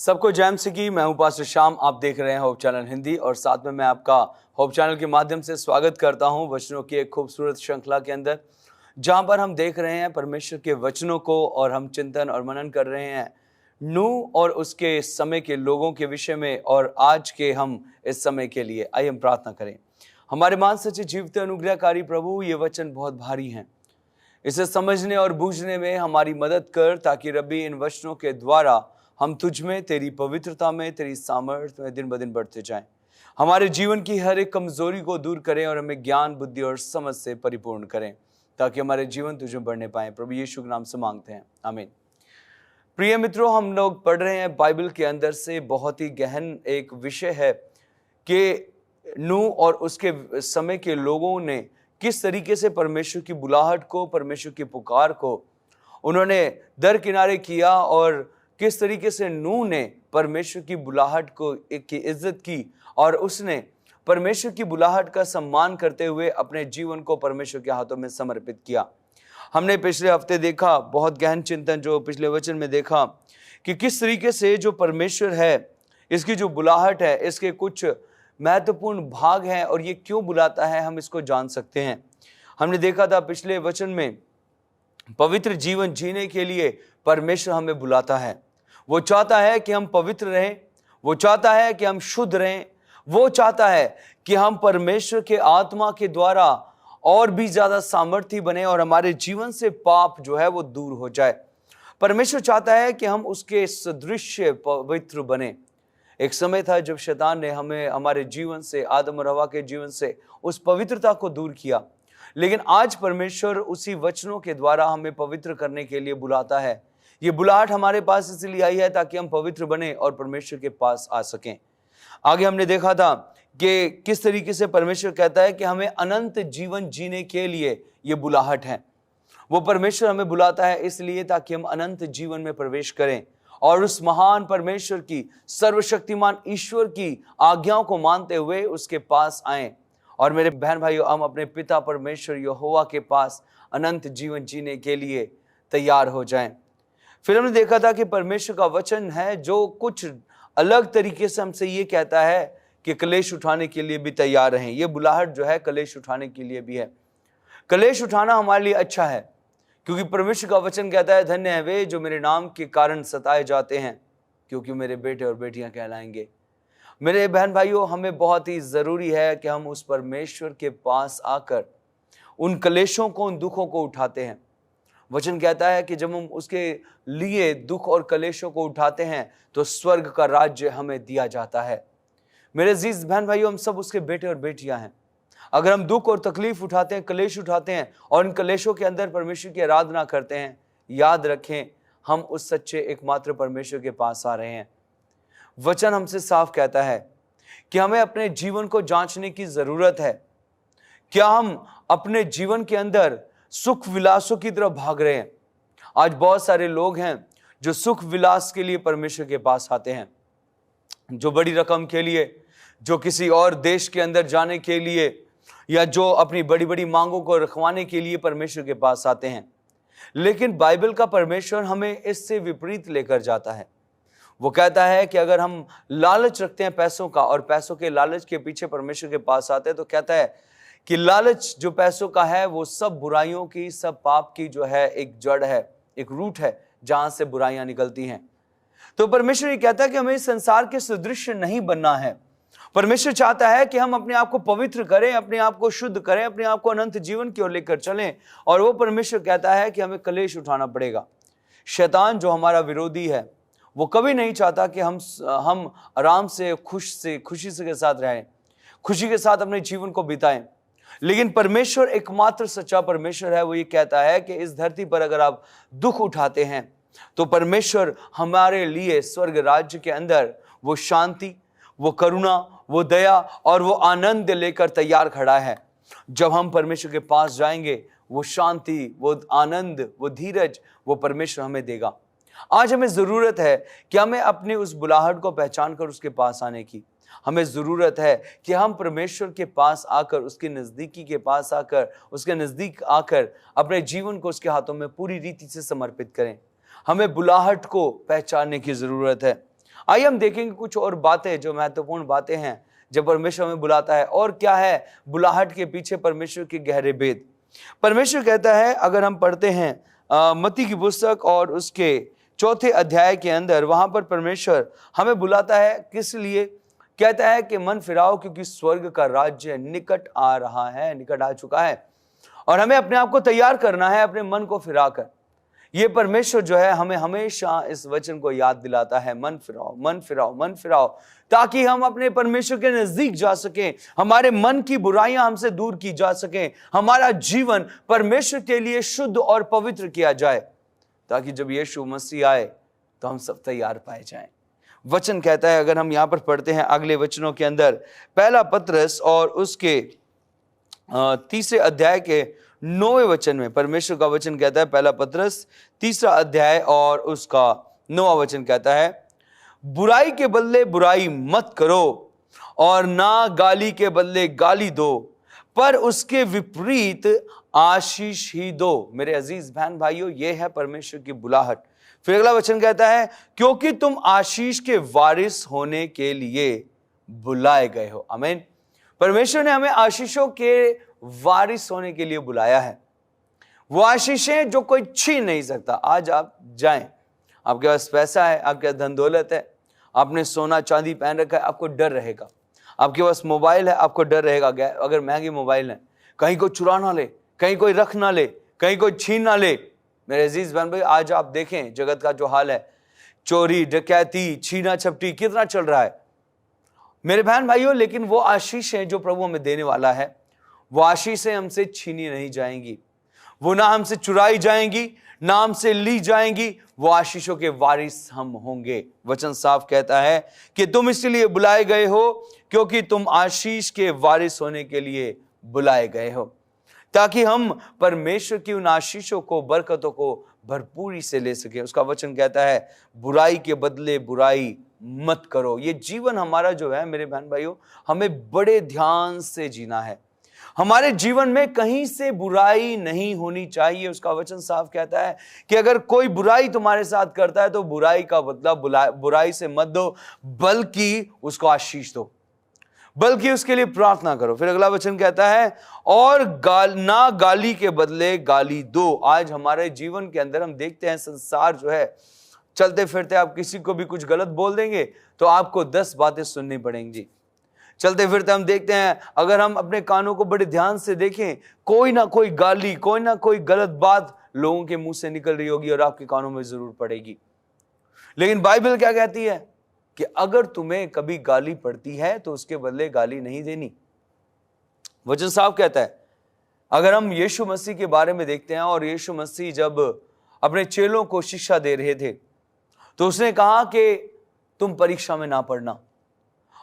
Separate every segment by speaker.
Speaker 1: सबको जैम सिकी। मैं हूं पास्टर श्याम। आप देख रहे हैं होप चैनल हिंदी और साथ में मैं आपका होप चैनल के माध्यम से स्वागत करता हूं वचनों की एक खूबसूरत श्रृंखला के अंदर, जहां पर हम देख रहे हैं परमेश्वर के वचनों को और हम चिंतन और मनन कर रहे हैं नूह और उसके समय के लोगों के विषय में और आज के हम इस समय के लिए। आइए हम प्रार्थना करें। हमारे मान सच्चे जीवते अनुग्रहकारी प्रभु, ये वचन बहुत भारी हैं, इसे समझने और बूझने में हमारी मदद कर, ताकि रब्बी इन वचनों के द्वारा हम तुझ में, तेरी पवित्रता में, तेरी सामर्थ्य में दिन ब दिन बढ़ते जाएं। हमारे जीवन की हर एक कमजोरी को दूर करें और हमें ज्ञान, बुद्धि और समझ से परिपूर्ण करें, ताकि हमारे जीवन तुझे बढ़ने पाए। प्रभु यीशु के नाम से मांगते हैं, आमीन। प्रिय मित्रों, हम लोग पढ़ रहे हैं बाइबल के अंदर से बहुत ही गहन एक विषय है कि नूह और उसके समय के लोगों ने किस तरीके से परमेश्वर की बुलाहट को, परमेश्वर की पुकार को उन्होंने दरकिनारे किया और किस तरीके से नूह ने परमेश्वर की बुलाहट को की इज्जत की और उसने परमेश्वर की बुलाहट का सम्मान करते हुए अपने जीवन को परमेश्वर के हाथों में समर्पित किया। हमने पिछले हफ्ते देखा बहुत गहन चिंतन, जो पिछले वचन में देखा कि किस तरीके से जो परमेश्वर है, इसकी जो बुलाहट है, इसके कुछ महत्वपूर्ण भाग हैं और ये क्यों बुलाता है हम इसको जान सकते हैं। हमने देखा था पिछले वचन में, पवित्र जीवन जीने के लिए परमेश्वर हमें बुलाता है। वो चाहता है कि हम पवित्र रहें, वो चाहता है कि हम शुद्ध रहें, वो चाहता है कि हम परमेश्वर के आत्मा के द्वारा और भी ज्यादा सामर्थी बने और हमारे जीवन से पाप जो है वो दूर हो जाए। परमेश्वर चाहता है कि हम उसके सदृश पवित्र बने। एक समय था जब शैतान ने हमें हमारे जीवन से, आदम और हवा के जीवन से उस पवित्रता को दूर किया, लेकिन आज परमेश्वर उसी वचनों के द्वारा हमें पवित्र करने के लिए बुलाता है। ये बुलाहट हमारे पास इसलिए आई है ताकि हम पवित्र बने और परमेश्वर के पास आ सकें। आगे हमने देखा था कि किस तरीके से परमेश्वर कहता है कि हमें अनंत जीवन जीने के लिए ये बुलाहट है। वो परमेश्वर हमें बुलाता है इसलिए ताकि हम अनंत जीवन में प्रवेश करें और उस महान परमेश्वर की, सर्वशक्तिमान ईश्वर की आज्ञाओं को मानते हुए उसके पास आएं। और मेरे बहन भाइयों, हम अपने पिता परमेश्वर यहोवा के पास अनंत जीवन जीने के लिए तैयार हो जाएं। फिर हमने देखा था कि परमेश्वर का वचन है जो कुछ अलग तरीके से हमसे ये कहता है कि कलेश उठाने के लिए भी तैयार रहें। ये बुलाहट जो है कलेश उठाने के लिए भी है। कलेश उठाना हमारे लिए अच्छा है, क्योंकि परमेश्वर का वचन कहता है, धन्य है वे जो मेरे नाम के कारण सताए जाते हैं, क्योंकि मेरे बेटे और बेटियां कहलाएंगे। मेरे बहन भाइयों, हमें बहुत ही जरूरी है कि हम उस परमेश्वर के पास आकर उन कलेशों को, उन दुखों को उठाते हैं। वचन कहता है कि जब हम उसके लिए दुख और कलेशों को उठाते हैं तो स्वर्ग का राज्य हमें दिया जाता है। मेरे अजीज बहन भाइयों, हम सब उसके बेटे और बेटियां हैं। अगर हम दुख और तकलीफ उठाते हैं, कलेश उठाते हैं और इन कलेशों के अंदर परमेश्वर की आराधना करते हैं, याद रखें हम उस सच्चे एकमात्र परमेश्वर के पास आ रहे हैं। वचन हमसे साफ कहता है कि हमें अपने जीवन को जांचने की जरूरत है। क्या हम अपने जीवन के अंदर सुख विलासों की तरफ भाग रहे हैं? आज बहुत सारे लोग हैं जो सुख विलास के लिए परमेश्वर के पास आते हैं, जो बड़ी रकम के लिए, जो किसी और देश के अंदर जाने के लिए, या जो अपनी बड़ी बड़ी मांगों को रखवाने के लिए परमेश्वर के पास आते हैं। लेकिन बाइबल का परमेश्वर हमें इससे विपरीत लेकर जाता है। वो कहता है कि अगर हम लालच रखते हैं पैसों का और पैसों के लालच के पीछे परमेश्वर के पास आते हैं, तो कहता है कि लालच जो पैसों का है वो सब बुराइयों की, सब पाप की जो है एक जड़ है, एक रूट है जहां से बुराइयां निकलती हैं। तो परमेश्वर ये कहता है कि हमें इस संसार के सदृश नहीं बनना है। परमेश्वर चाहता है कि हम अपने आप को पवित्र करें, अपने आप को शुद्ध करें, अपने आप को अनंत जीवन की ओर लेकर चलें। और वो परमेश्वर कहता है कि हमें कलेश उठाना पड़ेगा। शैतान जो हमारा विरोधी है, वो कभी नहीं चाहता कि हम आराम से, खुशी से के साथ रहें, खुशी के साथ अपने जीवन को बिताएं। लेकिन परमेश्वर एकमात्र सच्चा परमेश्वर है। वो ये कहता है कि इस धरती पर अगर आप दुख उठाते हैं तो परमेश्वर हमारे लिए स्वर्ग राज्य के अंदर वो शांति, वो करुणा, वो दया और वो आनंद लेकर तैयार खड़ा है। जब हम परमेश्वर के पास जाएंगे, वो शांति, वो आनंद, वो धीरज, वो परमेश्वर हमें देगा। आज हमें जरूरत है कि हमें अपनी उस बुलाहट को पहचान कर उसके पास आने की। हमें जरूरत है कि हम परमेश्वर के पास आकर, उसके नजदीकी के पास आकर, उसके नजदीक आकर अपने जीवन को उसके हाथों में पूरी रीति से समर्पित करें। हमें बुलाहट को पहचानने की जरूरत है। आइए हम देखेंगे कुछ और बातें जो महत्वपूर्ण बातें हैं जब परमेश्वर हमें बुलाता है, और क्या है बुलाहट के पीछे परमेश्वर के गहरे भेद। परमेश्वर कहता है, अगर हम पढ़ते हैं मत्ती की पुस्तक और उसके 4 अध्याय के अंदर, वहां पर परमेश्वर हमें बुलाता है किस लिए? कहता है कि मन फिराओ क्योंकि स्वर्ग का राज्य निकट आ रहा है, निकट आ चुका है। और हमें अपने आप को तैयार करना है अपने मन को फिराकर। ये परमेश्वर जो है हमें हमेशा इस वचन को याद दिलाता है, मन फिराओ, मन फिराओ, मन फिराओ, ताकि हम अपने परमेश्वर के नजदीक जा सकें, हमारे मन की बुराइयां हमसे दूर की जा सकें, हमारा जीवन परमेश्वर के लिए शुद्ध और पवित्र किया जाए, ताकि जब यीशु मसीह आए तो हम सब तैयार पाए जाएं। वचन कहता है, अगर हम यहां पर पढ़ते हैं अगले वचनों के अंदर, पहला पतरस और उसके 3 अध्याय के 9वें वचन में परमेश्वर का वचन कहता है, पहला पतरस 3 अध्याय और उसका 9वां वचन कहता है, बुराई के बदले बुराई मत करो और ना गाली के बदले गाली दो, पर उसके विपरीत आशीष ही दो। मेरे अजीज बहन भाइयों, यह है परमेश्वर की बुलाहट। फिर अगला वचन कहता है, क्योंकि तुम आशीष के वारिस होने के लिए बुलाए गए हो। आमीन। परमेश्वर ने हमें आशीषों के वारिस होने के लिए बुलाया है। वो आशीषें जो कोई छीन नहीं सकता। आज आप जाएं, आपके पास पैसा है, आपके पास धन दौलत है, आपने सोना चांदी पहन रखा है, आपको डर रहेगा। आपके पास मोबाइल है, आपको डर रहेगा, अगर महंगी मोबाइल है, कहीं कोई चुरा ना ले, कहीं कोई रख ना ले, कहीं कोई छीन ना ले। मेरे अजीज बहन भाई, आज आप देखें जगत का जो हाल है, चोरी डकैती छीना झपटी कितना चल रहा है मेरे बहन भाइयों। लेकिन वो आशीष है जो प्रभु हमें देने वाला है, वो आशीषें हमसे छीनी नहीं जाएंगी, वो ना हमसे चुराई जाएंगी, ना हमसे ली जाएंगी। वो आशीषों के वारिस हम होंगे। वचन साफ कहता है कि तुम इसलिए बुलाए गए हो क्योंकि तुम आशीष के वारिस होने के लिए बुलाए गए हो, ताकि हम परमेश्वर की उन आशीषों को, बरकतों को भरपूरी से ले सके। उसका वचन कहता है, बुराई के बदले बुराई मत करो। ये जीवन हमारा जो है मेरे बहन भाइयों, हमें बड़े ध्यान से जीना है। हमारे जीवन में कहीं से बुराई नहीं होनी चाहिए। उसका वचन साफ कहता है कि अगर कोई बुराई तुम्हारे साथ करता है तो बुराई का बदला बुराई से मत दो, बल्कि उसको आशीष दो, बल्कि उसके लिए प्रार्थना करो। फिर अगला वचन कहता है, और ना गाली के बदले गाली दो। आज हमारे जीवन के अंदर हम देखते हैं, संसार जो है, चलते फिरते आप किसी को भी कुछ गलत बोल देंगे तो आपको 10 बातें सुननी पड़ेंगी। चलते फिरते हम देखते हैं, अगर हम अपने कानों को बड़े ध्यान से देखें, कोई ना कोई गाली, कोई ना कोई गलत बात लोगों के मुंह से निकल रही होगी और आपके कानों में जरूर पड़ेगी। लेकिन बाइबल क्या कहती है कि अगर तुम्हें कभी गाली पड़ती है तो उसके बदले गाली नहीं देनी। वचन साफ कहता है। अगर हम यीशु मसीह के बारे में देखते हैं, और यीशु मसीह जब अपने चेलों को शिक्षा दे रहे थे तो उसने कहा कि तुम परीक्षा में ना पड़ना,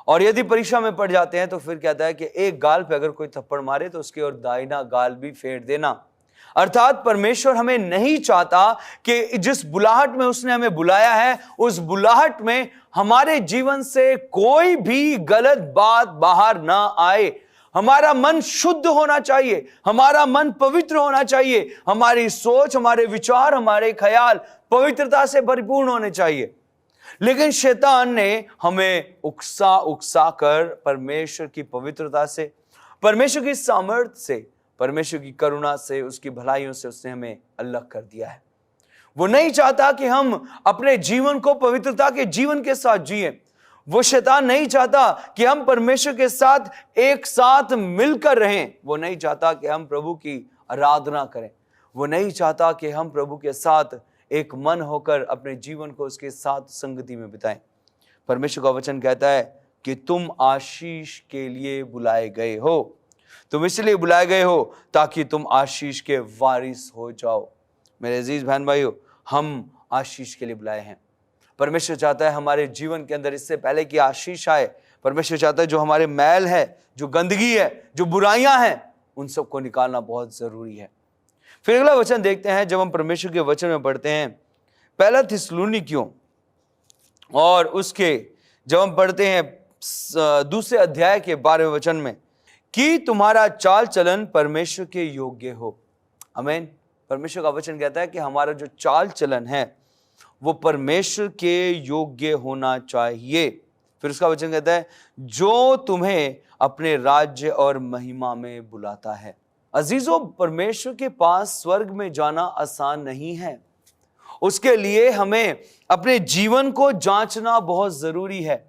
Speaker 1: और यदि परीक्षा में पड़ जाते हैं तो फिर कहता है कि एक गाल पे अगर कोई थप्पड़ मारे तो उसकी और दाहिना गाल भी फेर देना। अर्थात परमेश्वर हमें नहीं चाहता कि जिस बुलाहट में उसने हमें बुलाया है, उस बुलाहट में हमारे जीवन से कोई भी गलत बात बाहर ना आए। हमारा मन शुद्ध होना चाहिए, हमारा मन पवित्र होना चाहिए, हमारी सोच, हमारे विचार, हमारे ख्याल पवित्रता से परिपूर्ण होने चाहिए। लेकिन शैतान ने हमें उकसा कर परमेश्वर की पवित्रता से, परमेश्वर की सामर्थ्य से, परमेश्वर की करुणा से, उसकी भलाइयों से उसने हमें अलग कर दिया है। वो नहीं चाहता कि हम अपने जीवन को पवित्रता के जीवन के साथ जिएं। वो शैतान नहीं चाहता कि हम परमेश्वर के साथ एक साथ मिलकर रहें। वो नहीं चाहता कि हम प्रभु की आराधना करें। वो नहीं चाहता कि हम प्रभु के साथ एक मन होकर अपने जीवन को उसके साथ संगति में बिताएं। परमेश्वर का वचन कहता है कि तुम आशीष के लिए बुलाए गए हो। तुम इसलिए बुलाए गए हो ताकि तुम आशीष के वारिस हो जाओ। मेरे अजीज बहन भाइयों, हम आशीष के लिए बुलाए हैं। परमेश्वर चाहता है हमारे जीवन के अंदर, इससे पहले कि आशीष आए, परमेश्वर चाहता है जो हमारे मैल है, जो गंदगी है, जो बुराइयां हैं, उन सबको निकालना बहुत जरूरी है। फिर अगला वचन देखते हैं, जब हम परमेश्वर के वचन में पढ़ते हैं, पहला थिस्सलुनीकियों और उसके जब हम पढ़ते हैं 2 अध्याय के 12वें वचन में, कि तुम्हारा चाल चलन परमेश्वर के योग्य हो। आमीन। परमेश्वर का वचन कहता है कि हमारा जो चाल चलन है वो परमेश्वर के योग्य होना चाहिए। फिर उसका वचन कहता है, जो तुम्हें अपने राज्य और महिमा में बुलाता है। अजीजों, परमेश्वर के पास स्वर्ग में जाना आसान नहीं है। उसके लिए हमें अपने जीवन को जांचना बहुत जरूरी है।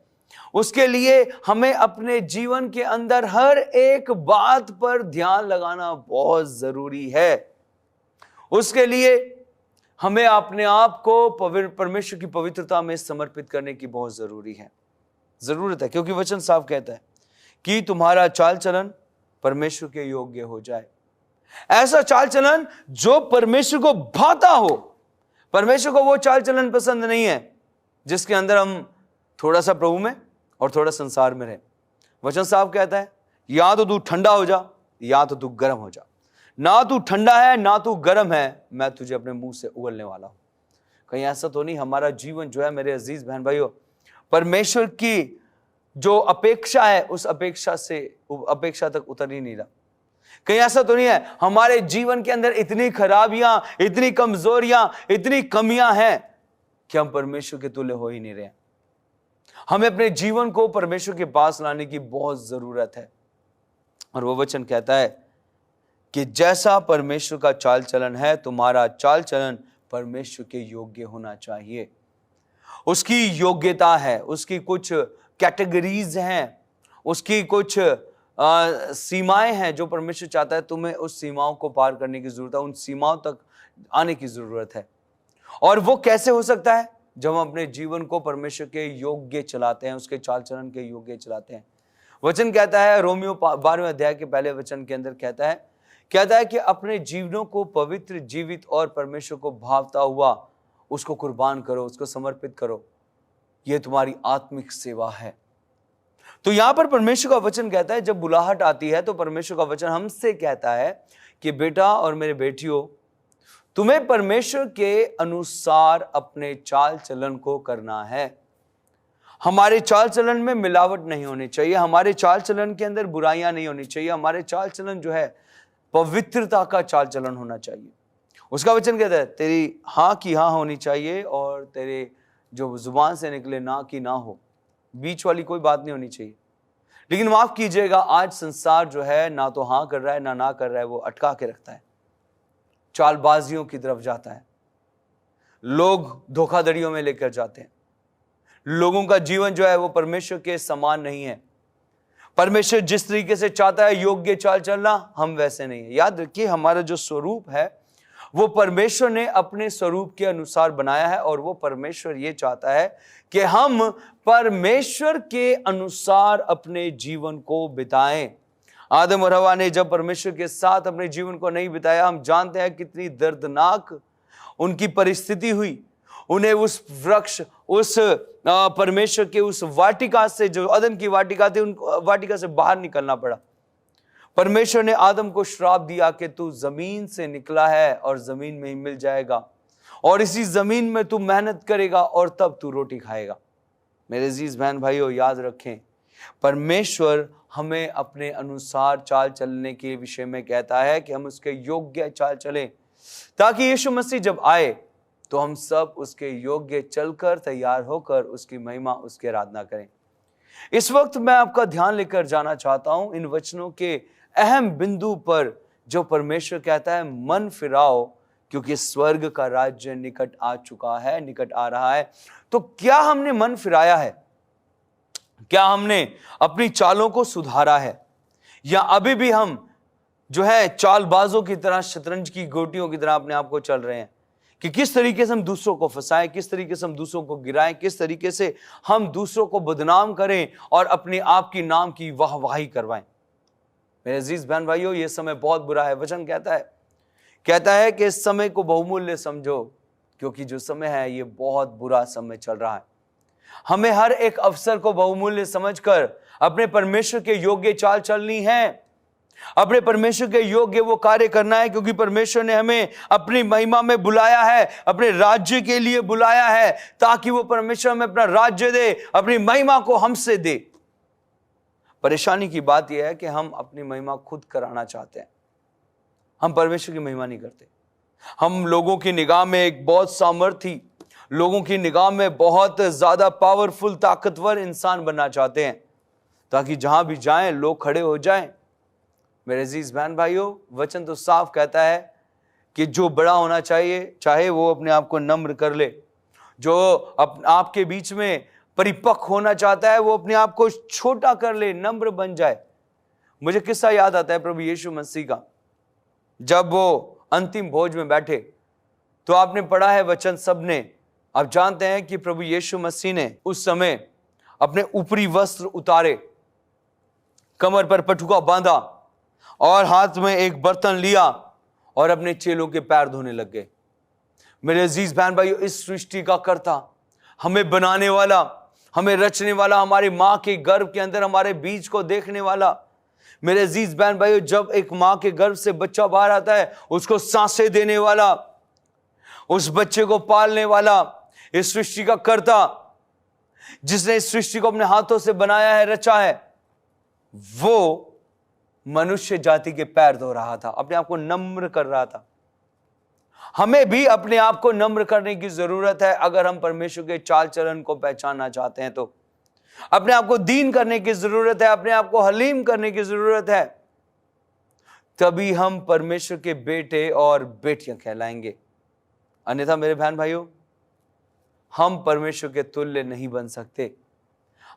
Speaker 1: उसके लिए हमें अपने जीवन के अंदर हर एक बात पर ध्यान लगाना बहुत जरूरी है। उसके लिए हमें अपने आप को परमेश्वर की पवित्रता में समर्पित करने की बहुत जरूरत है, क्योंकि वचन साफ कहता है कि तुम्हारा चाल चलन परमेश्वर के योग्य हो जाए। ऐसा चाल चलन जो परमेश्वर को भाता हो। परमेश्वर को वो चाल चलन पसंद नहीं है जिसके अंदर हम थोड़ा सा प्रभु में और थोड़ा संसार में रहे। वचन साफ कहता है, या तो तू ठंडा हो जा या तो तू गर्म हो जा। ना तू ठंडा है ना तू गर्म है, मैं तुझे अपने मुंह से उगलने वाला हूं। कहीं ऐसा तो नहीं हमारा जीवन जो है मेरे अजीज बहन भाइयों, परमेश्वर की जो अपेक्षा है उस अपेक्षा तक उतर ही नहीं रहा। कहीं ऐसा तो नहीं है हमारे जीवन के अंदर इतनी खराबियां, इतनी कमजोरियां, इतनी कमियां हैं कि हम परमेश्वर के तुल्य हो ही नहीं रहे। हमें अपने जीवन को परमेश्वर के पास लाने की बहुत जरूरत है। और वो वचन कहता है कि जैसा परमेश्वर का चाल चलन है, तुम्हारा चाल चलन परमेश्वर के योग्य होना चाहिए। उसकी योग्यता है, उसकी कुछ कैटेगरीज हैं, उसकी कुछ सीमाएं हैं जो परमेश्वर चाहता है। तुम्हें उस सीमाओं को पार करने की जरूरत है, उन सीमाओं तक आने की जरूरत है। और वो कैसे हो सकता है? जब हम अपने जीवन को परमेश्वर के योग्य चलाते हैं, उसके चाल चलन के योग्य चलाते हैं। वचन कहता है, रोमियो 12वें अध्याय के पहले वचन के अंदर कहता है कि अपने जीवनों को पवित्र, जीवित और परमेश्वर को भावता हुआ उसको कुर्बान करो, उसको समर्पित करो। यह तुम्हारी आत्मिक सेवा है। तो यहां पर परमेश्वर का वचन कहता है, जब बुलाहट आती है तो परमेश्वर का वचन हमसे कहता है कि बेटा और मेरे बेटियों, तुम्हें परमेश्वर के अनुसार अपने चाल चलन को करना है। हमारे चाल चलन में मिलावट नहीं होनी चाहिए, हमारे चाल चलन के अंदर बुराइयां नहीं होनी चाहिए। हमारे चाल चलन जो है पवित्रता का चाल चलन होना चाहिए। उसका वचन कहता है, तेरी हाँ की हाँ होनी चाहिए और तेरे जो जुबान से निकले ना की ना हो। बीच वाली कोई बात नहीं होनी चाहिए। लेकिन माफ कीजिएगा, आज संसार जो है ना तो हाँ कर रहा है ना कर रहा है, वो अटका के रखता है, चालबाजियों की तरफ जाता है, लोग धोखाधड़ियों में लेकर जाते हैं। लोगों का जीवन जो है वो परमेश्वर के समान नहीं है। परमेश्वर जिस तरीके से चाहता है योग्य चाल चलना, हम वैसे नहीं है। याद रखिए, हमारा जो स्वरूप है वो परमेश्वर ने अपने स्वरूप के अनुसार बनाया है और वो परमेश्वर ये चाहता है कि हम परमेश्वर के अनुसार अपने जीवन को बिताएं। आदम और हवा ने जब परमेश्वर के साथ अपने जीवन को नहीं बिताया, हम जानते हैं कितनी दर्दनाक उनकी परिस्थिति हुई। उन्हें उस वृक्ष, उस परमेश्वर के उस वाटिका से, जो अदन की वाटिका थी, उन वाटिका से बाहर निकलना पड़ा। परमेश्वर ने आदम को श्राप दिया कि तू जमीन से निकला है और जमीन में ही मिल जाएगा और इसी जमीन में तू मेहनत करेगा और तब तू रोटी खाएगा। मेरे अजीज बहन भाइयों, याद रखें, परमेश्वर हमें अपने अनुसार चाल चलने के विषय में कहता है कि हम उसके योग्य चाल चलें, ताकि यीशु मसीह जब आए तो हम सब उसके योग्य चलकर, तैयार होकर उसकी महिमा, उसकी आराधना करें। इस वक्त मैं आपका ध्यान लेकर जाना चाहता हूं इन वचनों के अहम बिंदु पर, जो परमेश्वर कहता है मन फिराओ क्योंकि स्वर्ग का राज्य निकट आ चुका है, निकट आ रहा है। तो क्या हमने मन फिराया है? क्या हमने अपनी चालों को सुधारा है, या अभी भी हम जो है चालबाजों की तरह, शतरंज की गोटियों की तरह अपने आप को चल रहे हैं कि किस तरीके से हम दूसरों को फंसाएं, किस तरीके से हम दूसरों को गिराएं, किस तरीके से हम दूसरों को बदनाम करें और अपने आप की नाम की वाहवाही करवाएं। मेरे अजीज बहन भाइयों, ये समय बहुत बुरा है। वचन कहता है कि इस समय को बहुमूल्य समझो, क्योंकि जो समय है ये बहुत बुरा समय चल रहा है। हमें हर एक अवसर को बहुमूल्य समझकर अपने परमेश्वर के योग्य चाल चलनी है, अपने परमेश्वर के योग्य वो कार्य करना है, क्योंकि परमेश्वर ने हमें अपनी महिमा में बुलाया है, अपने राज्य के लिए बुलाया है, ताकि वो परमेश्वर हमें अपना राज्य दे, अपनी महिमा को हमसे दे। परेशानी की बात यह है कि हम अपनी महिमा खुद कराना चाहते हैं, हम परमेश्वर की महिमा नहीं करते। हम लोगों की निगाह में एक बहुत सामर्थी, लोगों की निगाह में बहुत ज्यादा पावरफुल, ताकतवर इंसान बनना चाहते हैं, ताकि जहां भी जाएं लोग खड़े हो जाएं। मेरे अजीज बहन भाइयों, वचन तो साफ कहता है कि जो बड़ा होना चाहिए, चाहे वो अपने आप को नम्र कर ले। जो आपके बीच में परिपक्व होना चाहता है, वो अपने आप को छोटा कर ले, नम्र बन जाए। मुझे किस्सा याद आता है प्रभु यीशु मसीह का। जब वो अंतिम भोज में बैठे, तो आपने पढ़ा है वचन सबने, आप जानते हैं कि प्रभु यीशु मसीह ने उस समय अपने ऊपरी वस्त्र उतारे, कमर पर पटुका बांधा और हाथ में एक बर्तन लिया और अपने चेलों के पैर धोने लग गए। मेरे अजीज बहन भाइयों, इस सृष्टि का कर्ता, हमें बनाने वाला, हमें रचने वाला, हमारी मां के गर्भ के अंदर हमारे बीज को देखने वाला, मेरे अजीज बहन भाइयों, जब एक मां के गर्भ से बच्चा बाहर आता है, उसको सांसें देने वाला, उस बच्चे को पालने वाला, इस सृष्टि का कर्ता, जिसने इस सृष्टि को अपने हाथों से बनाया है, रचा है, वो मनुष्य जाति के पैर धो रहा था, अपने आप को नम्र कर रहा था। हमें भी अपने आप को नम्र करने की जरूरत है। अगर हम परमेश्वर के चाल चलन को पहचानना चाहते हैं, तो अपने आप को दीन करने की जरूरत है, अपने आप को हलीम करने की जरूरत है। तभी हम परमेश्वर के बेटे और बेटियां कहलाएंगे। अन्यथा मेरे बहन भाइयों, हम परमेश्वर के तुल्य नहीं बन सकते।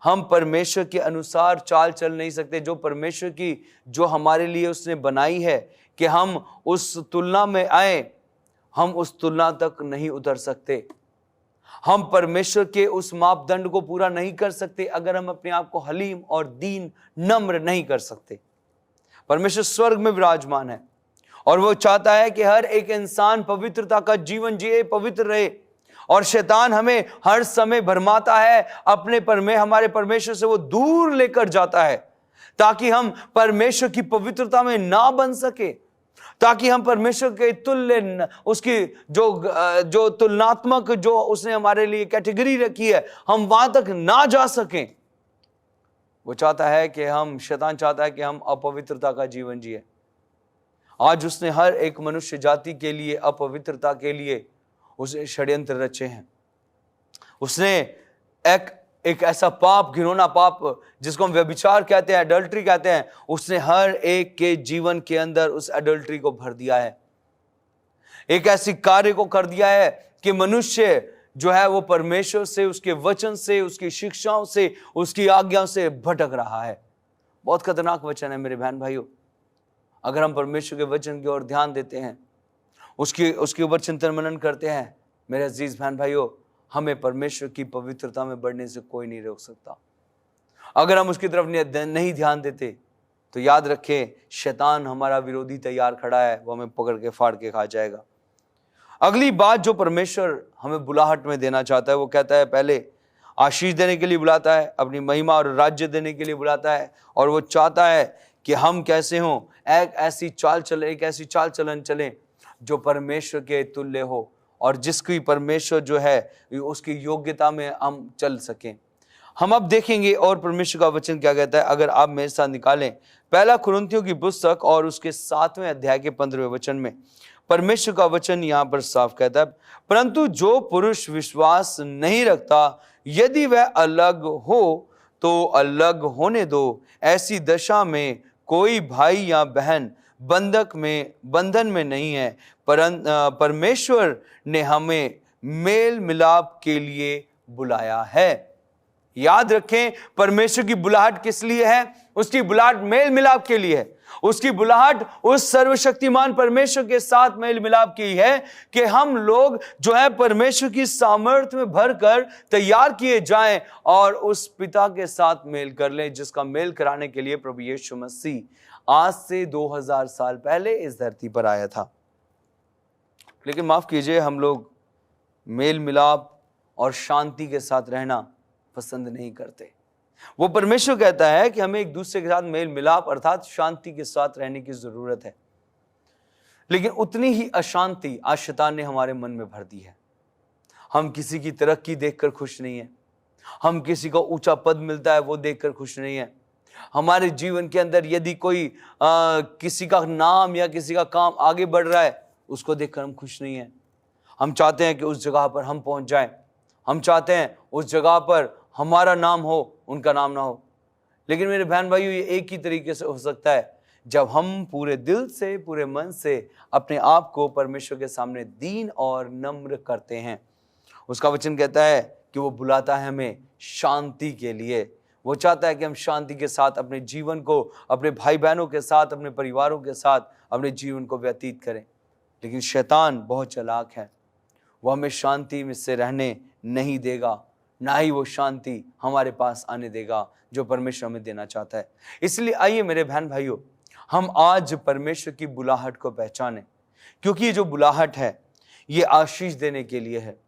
Speaker 1: हम परमेश्वर के अनुसार चाल चल नहीं सकते। जो परमेश्वर की, जो हमारे लिए उसने बनाई है कि हम उस तुलना में आए, हम उस तुलना तक नहीं उतर सकते। हम परमेश्वर के उस मापदंड को पूरा नहीं कर सकते अगर हम अपने आप को हलीम और दीन, नम्र नहीं कर सकते। परमेश्वर स्वर्ग में विराजमान है और वो चाहता है कि हर एक इंसान पवित्रता का जीवन जिए, पवित्र रहे। और शैतान हमें हर समय भरमाता है, हमारे परमेश्वर से वो दूर लेकर जाता है, ताकि हम परमेश्वर की पवित्रता में ना बन सके, ताकि हम परमेश्वर के तुल्य, उसकी जो तुलनात्मक, जो उसने हमारे लिए कैटेगरी रखी है, हम वहां तक ना जा सकें। वो चाहता है कि शैतान चाहता है कि हम अपवित्रता का जीवन जिए। आज उसने हर एक मनुष्य जाति के लिए, अपवित्रता के लिए उसने षड्यंत्र रचे हैं। उसने एक ऐसा पाप, घिनौना पाप, जिसको हम व्यभिचार कहते हैं, एडल्ट्री कहते हैं, उसने हर एक के जीवन के अंदर उस एडल्ट्री को भर दिया है। एक ऐसी कार्य को कर दिया है कि मनुष्य जो है वो परमेश्वर से, उसके वचन से, उसकी शिक्षाओं से, उसकी आज्ञाओं से भटक रहा है। बहुत खतरनाक वचन है मेरे बहन भाइयों। अगर हम परमेश्वर के वचन की ओर ध्यान देते हैं, उसके ऊपर चिंतन मनन करते हैं, मेरे अजीज बहन भाइयों, हमें परमेश्वर की पवित्रता में बढ़ने से कोई नहीं रोक सकता। अगर हम उसकी तरफ नहीं ध्यान देते, तो याद रखें, शैतान हमारा विरोधी तैयार खड़ा है, वो हमें पकड़ के फाड़ के खा जाएगा। अगली बात जो परमेश्वर हमें बुलाहट में देना चाहता है, वो कहता है, पहले आशीष देने के लिए बुलाता है, अपनी महिमा और राज्य देने के लिए बुलाता है, और वो चाहता है कि हम कैसे हों, एक ऐसी चाल चलन चलें जो परमेश्वर के तुल्य हो, और जिसकी परमेश्वर जो है उसकी योग्यता में हम चल सकें। हम अब देखेंगे और परमेश्वर का वचन क्या कहता है। अगर आप मेरे साथ निकालें पहला कुरिन्थियों की पुस्तक और उसके 7वें अध्याय के 15वें वचन में, परमेश्वर का वचन यहाँ पर साफ कहता है, परंतु जो पुरुष विश्वास नहीं रखता, यदि वह अलग हो तो अलग होने दो। ऐसी दशा में कोई भाई या बहन बंधन में नहीं है, परमेश्वर ने हमें मेल मिलाप के लिए बुलाया है। याद रखें, परमेश्वर की बुलाहट किस लिए है? उसकी बुलाहट मेल मिलाप के लिए है। उसकी बुलाहट उस सर्वशक्तिमान परमेश्वर के साथ मेल मिलाप की है कि हम लोग जो है परमेश्वर की सामर्थ्य में भरकर तैयार किए जाएं और उस पिता के साथ मेल कर लें, जिसका मेल कराने के लिए प्रभु यीशु मसीह आज से 2000 साल पहले इस धरती पर आया था। लेकिन माफ कीजिए, हम लोग मेल मिलाप और शांति के साथ रहना पसंद नहीं करते। वो परमेश्वर कहता है कि हमें एक दूसरे के साथ मेल मिलाप अर्थात शांति के साथ रहने की जरूरत है। लेकिन उतनी ही अशांति आज शैतान ने हमारे मन में भर दी है। हम किसी की तरक्की देखकर खुश नहीं है, हम किसी को ऊंचा पद मिलता है वो देखकर खुश नहीं है। हमारे जीवन के अंदर यदि कोई किसी का नाम या किसी का काम आगे बढ़ रहा है, उसको देखकर हम खुश नहीं है। हम चाहते हैं कि उस जगह पर हम पहुंच जाएं, हम चाहते हैं उस जगह पर हमारा नाम हो, उनका नाम ना हो। लेकिन मेरे बहन भाइयों, ये एक ही तरीके से हो सकता है जब हम पूरे दिल से, पूरे मन से अपने आप को परमेश्वर के सामने दीन और नम्र करते हैं। उसका वचन कहता है कि वो बुलाता है हमें शांति के लिए। वो चाहता है कि हम शांति के साथ अपने जीवन को, अपने भाई बहनों के साथ, अपने परिवारों के साथ अपने जीवन को व्यतीत करें। लेकिन शैतान बहुत चालाक है, वो हमें शांति में से रहने नहीं देगा, ना ही वो शांति हमारे पास आने देगा जो परमेश्वर हमें देना चाहता है। इसलिए आइए मेरे बहन भाइयों, हम आज परमेश्वर की बुलाहट को पहचानें, क्योंकि ये जो बुलाहट है ये आशीष देने के लिए है।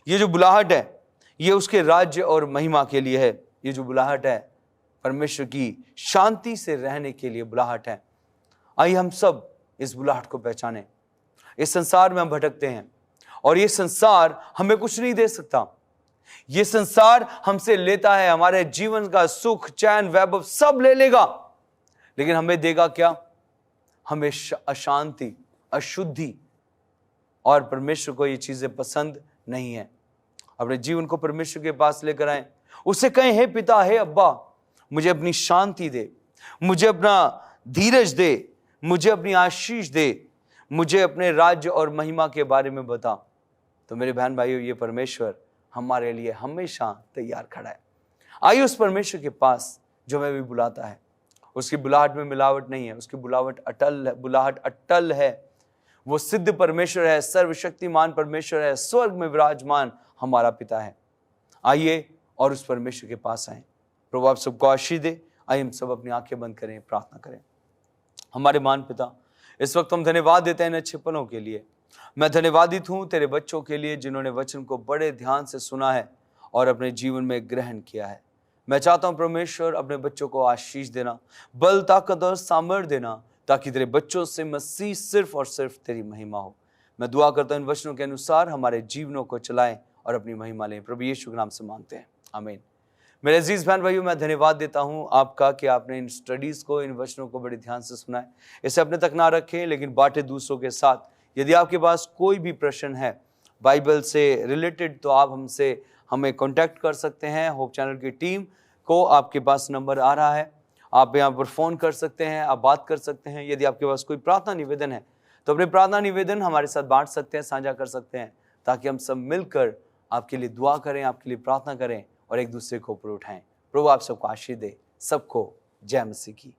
Speaker 1: ये जो बुलाहट है ये उसके राज्य और महिमा के लिए है। ये जो बुलाहट है परमेश्वर की शांति से रहने के लिए बुलाहट है। आइए हम सब इस बुलाहट को पहचानें। इस संसार में हम भटकते हैं और ये संसार हमें कुछ नहीं दे सकता। ये संसार हमसे लेता है, हमारे जीवन का सुख, चैन, वैभव सब ले लेगा, लेकिन हमें देगा क्या? हमें अशांति, अशुद्धि। और परमेश्वर को ये चीजें पसंद नहीं है। अपने जीवन को परमेश्वर के पास लेकर आए, उससे कहें, हे पिता, हे अब्बा, मुझे अपनी शांति दे, मुझे अपना धीरज दे, मुझे अपनी आशीष दे, मुझे अपने राज्य और महिमा के बारे में बता। तो मेरे बहन भाइयों, ये परमेश्वर हमारे लिए हमेशा तैयार खड़ा है। आइए उस परमेश्वर के पास जो हमें भी बुलाता है। उसकी बुलाहट में मिलावट नहीं है, उसकी बुलाहट अटल है। वो सिद्ध परमेश्वर है, सर्वशक्तिमान परमेश्वर है, स्वर्ग में विराजमान हमारा पिता है। आइए और उस परमेश्वर के पास आए। प्रभु आप सबको आशीष दे। आइए हम सब अपनी आंखें बंद करें, प्रार्थना करें। हमारे महान पिता, इस वक्त हम धन्यवाद देते हैं इन अच्छे पलों के लिए। मैं धन्यवादित हूं तेरे बच्चों के लिए जिन्होंने वचन को बड़े ध्यान से सुना है और अपने जीवन में ग्रहण किया है। मैं चाहता हूं परमेश्वर, अपने बच्चों को आशीष देना, बल, ताकत और सामर्थ्य देना, ताकि तेरे बच्चों से मसीह सिर्फ और सिर्फ तेरी महिमा हो। मैं दुआ करता हूं इन वचनों के अनुसार हमारे जीवनों को चलाएं और अपनी महिमा लें। प्रभु यीशु के नाम से मांगते हैं, आमीन। मेरे अजीज बहन भाइयों, मैं धन्यवाद देता हूं आपका कि आपने इन स्टडीज को, इन वचनों को बड़े ध्यान से सुना है। इसे अपने तक ना रखें, लेकिन बांटे दूसरों के साथ। यदि आपके पास कोई भी प्रश्न है बाइबल से रिलेटेड, तो आप हमें कांटेक्ट कर सकते हैं। होप चैनल की टीम को आपके पास नंबर आ रहा है, आप यहाँ पर फ़ोन कर सकते हैं, आप बात कर सकते हैं। यदि आपके पास कोई प्रार्थना निवेदन है तो अपने प्रार्थना निवेदन हमारे साथ बांट सकते हैं, साझा कर सकते हैं, ताकि हम सब मिलकर आपके लिए दुआ करें, आपके लिए प्रार्थना करें और एक दूसरे को ऊपर उठाएं। प्रभु आप सबको आशीष दे। सबको जय मसीह की।